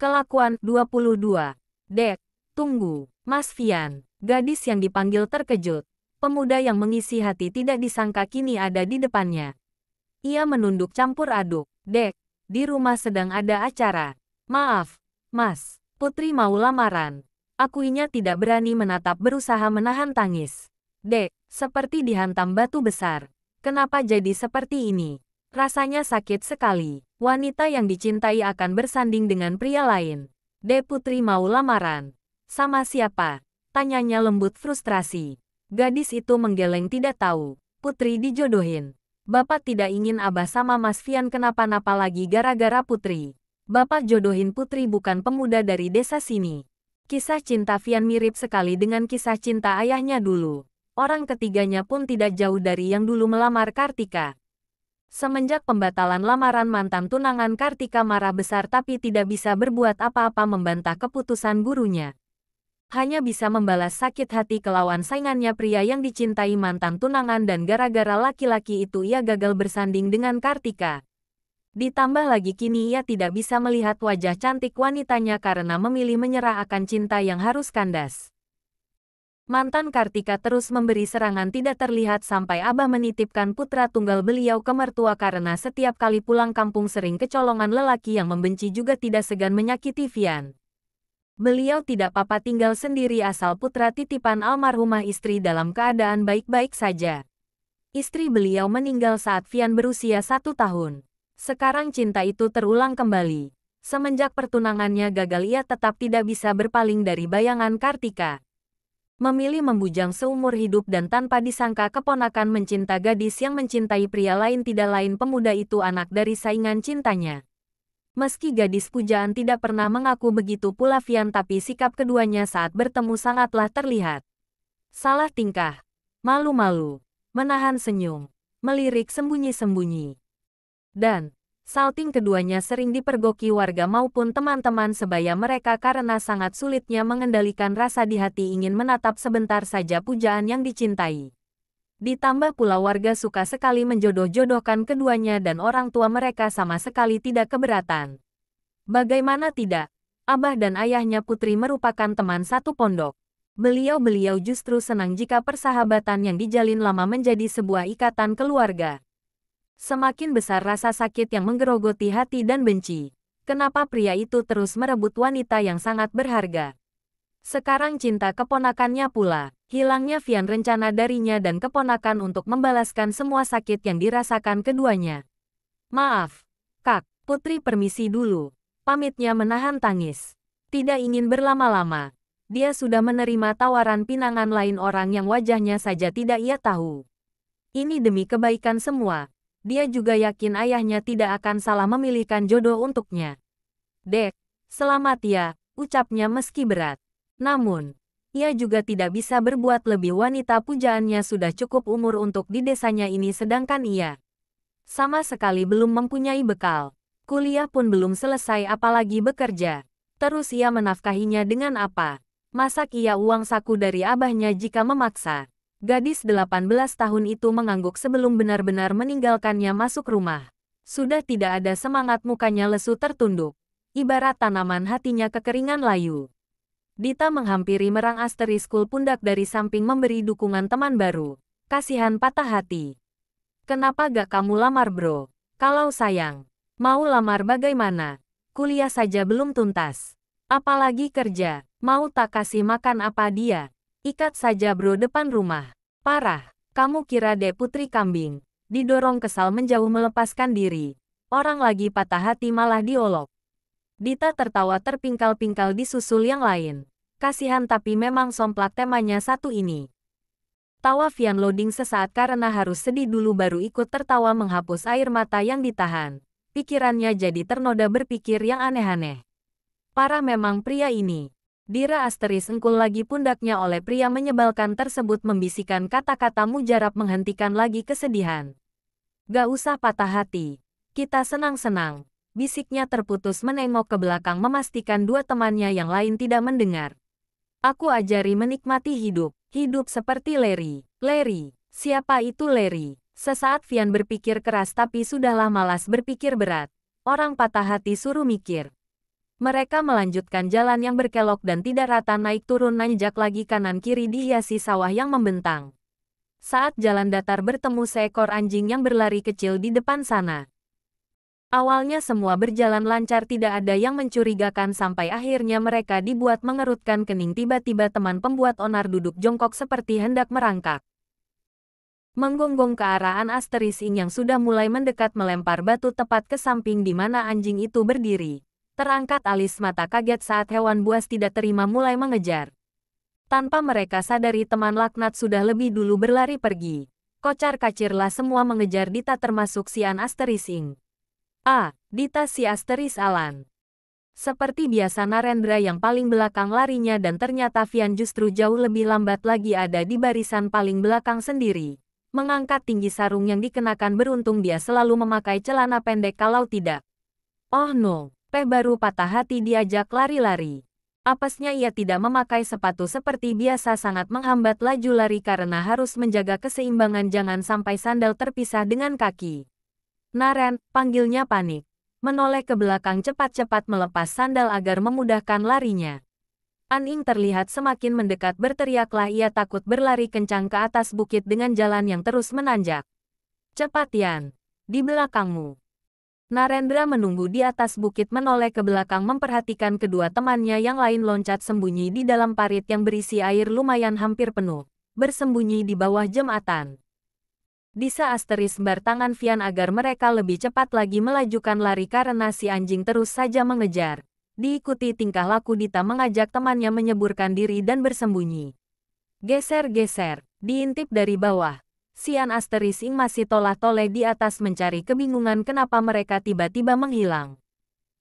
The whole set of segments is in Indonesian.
Kelakuan 22. Dek, tunggu, Mas Fian. Gadis yang dipanggil terkejut. Pemuda yang mengisi hati tidak disangka kini ada di depannya. Ia menunduk campur aduk. Dek, di rumah sedang ada acara. Maaf, Mas. Putri mau lamaran. Akuinya tidak berani menatap berusaha menahan tangis. Dek, seperti dihantam batu besar. Kenapa jadi seperti ini? Rasanya sakit sekali. Wanita yang dicintai akan bersanding dengan pria lain. Dek, Putri mau lamaran. Sama siapa? Tanyanya lembut frustrasi. Gadis itu menggeleng tidak tahu. Putri dijodohin. Bapak tidak ingin Abah sama Mas Fian kenapa-napa lagi gara-gara Putri. Bapak jodohin Putri bukan pemuda dari desa sini. Kisah cinta Fian mirip sekali dengan kisah cinta ayahnya dulu. Orang ketiganya pun tidak jauh dari yang dulu melamar Kartika. Semenjak pembatalan lamaran mantan tunangan Kartika marah besar tapi tidak bisa berbuat apa-apa membantah keputusan gurunya. Hanya bisa membalas sakit hati ke lawan saingannya pria yang dicintai mantan tunangan dan gara-gara laki-laki itu ia gagal bersanding dengan Kartika. Ditambah lagi kini ia tidak bisa melihat wajah cantik wanitanya karena memilih menyerah akan cinta yang harus kandas. Mantan Kartika terus memberi serangan tidak terlihat sampai Abah menitipkan putra tunggal beliau ke mertua karena setiap kali pulang kampung sering kecolongan lelaki yang membenci juga tidak segan menyakiti Fian. Beliau tidak apa-apa tinggal sendiri asal putra titipan almarhumah istri dalam keadaan baik-baik saja. Istri beliau meninggal saat Fian berusia 1 tahun. Sekarang cinta itu terulang kembali. Semenjak pertunangannya gagal ia tetap tidak bisa berpaling dari bayangan Kartika. Memilih membujang seumur hidup dan tanpa disangka keponakan mencinta gadis yang mencintai pria lain tidak lain pemuda itu anak dari saingan cintanya. Meski gadis pujaan tidak pernah mengaku begitu pula Fian tapi sikap keduanya saat bertemu sangatlah terlihat. Salah tingkah, malu-malu, menahan senyum, melirik sembunyi-sembunyi. Dan salting keduanya sering dipergoki warga maupun teman-teman sebaya mereka karena sangat sulitnya mengendalikan rasa di hati ingin menatap sebentar saja pujaan yang dicintai. Ditambah pula warga suka sekali menjodoh-jodohkan keduanya dan orang tua mereka sama sekali tidak keberatan. Bagaimana tidak? Abah dan ayahnya Putri merupakan teman satu pondok. Beliau-beliau justru senang jika persahabatan yang dijalin lama menjadi sebuah ikatan keluarga. Semakin besar rasa sakit yang menggerogoti hati dan benci. Kenapa pria itu terus merebut wanita yang sangat berharga? Sekarang cinta keponakannya pula. Hilangnya Fian rencana darinya dan keponakan untuk membalaskan semua sakit yang dirasakan keduanya. Maaf, Kak, Putri permisi dulu. Pamitnya menahan tangis. Tidak ingin berlama-lama. Dia sudah menerima tawaran pinangan lain orang yang wajahnya saja tidak ia tahu. Ini demi kebaikan semua. Dia juga yakin ayahnya tidak akan salah memilihkan jodoh untuknya. Dek, selamat ya, ucapnya meski berat. Namun, ia juga tidak bisa berbuat lebih wanita pujaannya sudah cukup umur untuk di desanya ini sedangkan ia sama sekali belum mempunyai bekal. Kuliah pun belum selesai apalagi bekerja. Terus ia menafkahinya dengan apa? Masak ia uang saku dari abahnya jika memaksa. Gadis 18 tahun itu mengangguk sebelum benar-benar meninggalkannya masuk rumah. Sudah tidak ada semangat mukanya lesu tertunduk. Ibarat tanaman hatinya kekeringan layu. Dita menghampiri merang asteriskul pundak dari samping memberi dukungan teman baru. Kasihan patah hati. Kenapa gak kamu lamar bro? Kalau sayang. Mau lamar bagaimana? Kuliah saja belum tuntas. Apalagi kerja. Mau tak kasih makan apa dia? Ikat saja bro depan rumah. Parah, kamu kira Dek Putri kambing. Didorong kesal menjauh melepaskan diri. Orang lagi patah hati malah diolok. Dita tertawa terpingkal-pingkal disusul yang lain. Kasihan tapi memang somplak temanya satu ini. Tawa Fian loading sesaat karena harus sedih dulu baru ikut tertawa menghapus air mata yang ditahan. Pikirannya jadi ternoda berpikir yang aneh-aneh. Parah memang pria ini. Dira asteris engkul lagi pundaknya oleh pria menyebalkan tersebut membisikkan kata-kata mujarab menghentikan lagi kesedihan. Gak usah patah hati. Kita senang-senang. Bisiknya terputus menengok ke belakang memastikan dua temannya yang lain tidak mendengar. Aku ajari menikmati hidup. Hidup seperti Larry. Larry. Siapa itu Larry? Sesaat Fian berpikir keras tapi sudahlah malas berpikir berat. Orang patah hati suruh mikir. Mereka melanjutkan jalan yang berkelok dan tidak rata naik turun nanjak lagi kanan kiri dihiasi sawah yang membentang. Saat jalan datar bertemu seekor anjing yang berlari kecil di depan sana. Awalnya semua berjalan lancar, tidak ada yang mencurigakan sampai akhirnya mereka dibuat mengerutkan kening. Tiba-tiba teman pembuat onar duduk jongkok seperti hendak merangkak. Menggonggong ke arah Asterising yang sudah mulai mendekat, melempar batu tepat ke samping di mana anjing itu berdiri. Terangkat alis mata kaget saat hewan buas tidak terima mulai mengejar. Tanpa mereka sadari teman laknat sudah lebih dulu berlari pergi. Kocar-kacirlah semua mengejar Dita termasuk si Asterising. Dita si Asteris Alan. Seperti biasa Narendra yang paling belakang larinya dan ternyata Vian justru jauh lebih lambat lagi, ada di barisan paling belakang sendiri. Mengangkat tinggi sarung yang dikenakan, beruntung dia selalu memakai celana pendek kalau tidak. Oh no. Peh baru patah hati diajak lari-lari. Apesnya ia tidak memakai sepatu seperti biasa, sangat menghambat laju lari karena harus menjaga keseimbangan jangan sampai sandal terpisah dengan kaki. Naren, panggilnya panik. Menoleh ke belakang cepat-cepat melepas sandal agar memudahkan larinya. An-Ing terlihat semakin mendekat, berteriaklah ia takut berlari kencang ke atas bukit dengan jalan yang terus menanjak. Cepat Yan, di belakangmu. Narendra menunggu di atas bukit, menoleh ke belakang memperhatikan kedua temannya yang lain loncat sembunyi di dalam parit yang berisi air lumayan hampir penuh, bersembunyi di bawah jembatan. Disa Asteris bertangan Vian agar mereka lebih cepat lagi melajukan lari karena si anjing terus saja mengejar. Diikuti tingkah laku Dita mengajak temannya menyeburkan diri dan bersembunyi. Geser-geser, diintip dari bawah. Sian Asterising masih tolah-toleh di atas mencari kebingungan kenapa mereka tiba-tiba menghilang.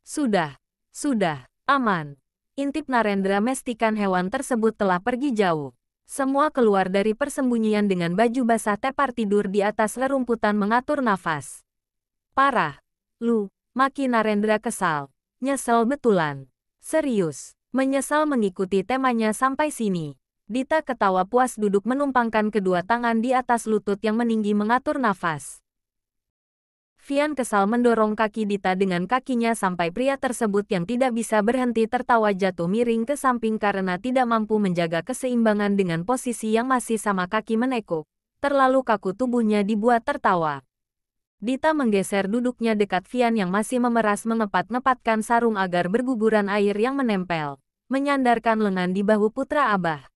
Sudah, aman. Intip Narendra memastikan hewan tersebut telah pergi jauh. Semua keluar dari persembunyian dengan baju basah tepar tidur di atas rerumputan mengatur nafas. Parah, lu, maki Narendra kesal. Nyesel betulan. Serius, menyesal mengikuti temanya sampai sini. Dita ketawa puas duduk menumpangkan kedua tangan di atas lutut yang meninggi mengatur nafas. Vian kesal mendorong kaki Dita dengan kakinya sampai pria tersebut yang tidak bisa berhenti tertawa jatuh miring ke samping karena tidak mampu menjaga keseimbangan dengan posisi yang masih sama kaki menekuk. Terlalu kaku tubuhnya dibuat tertawa. Dita menggeser duduknya dekat Vian yang masih memeras mengepat-ngepatkan sarung agar berguguran air yang menempel. Menyandarkan lengan di bahu putra Abah.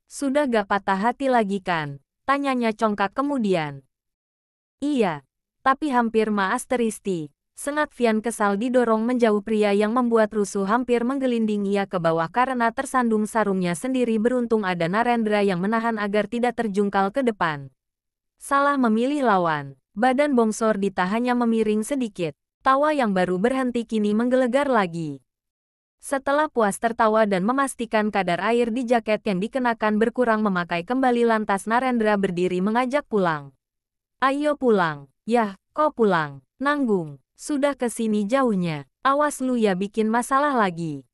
Sudah gak patah hati lagi kan? Tanyanya congkak kemudian. Iya, tapi hampir ma Asteristi. Sengat Vian kesal didorong menjauh pria yang membuat rusuh hampir menggelinding ia ke bawah karena tersandung sarungnya sendiri. Beruntung ada Narendra yang menahan agar tidak terjungkal ke depan. Salah memilih lawan. Badan bongsor Dita hanya memiring sedikit. Tawa yang baru berhenti kini menggelegar lagi. Setelah puas tertawa dan memastikan kadar air di jaket yang dikenakan berkurang memakai kembali, lantas Narendra berdiri mengajak pulang. Ayo pulang. Yah, kau pulang. Nanggung. Sudah kesini jauhnya. Awas lu ya bikin masalah lagi.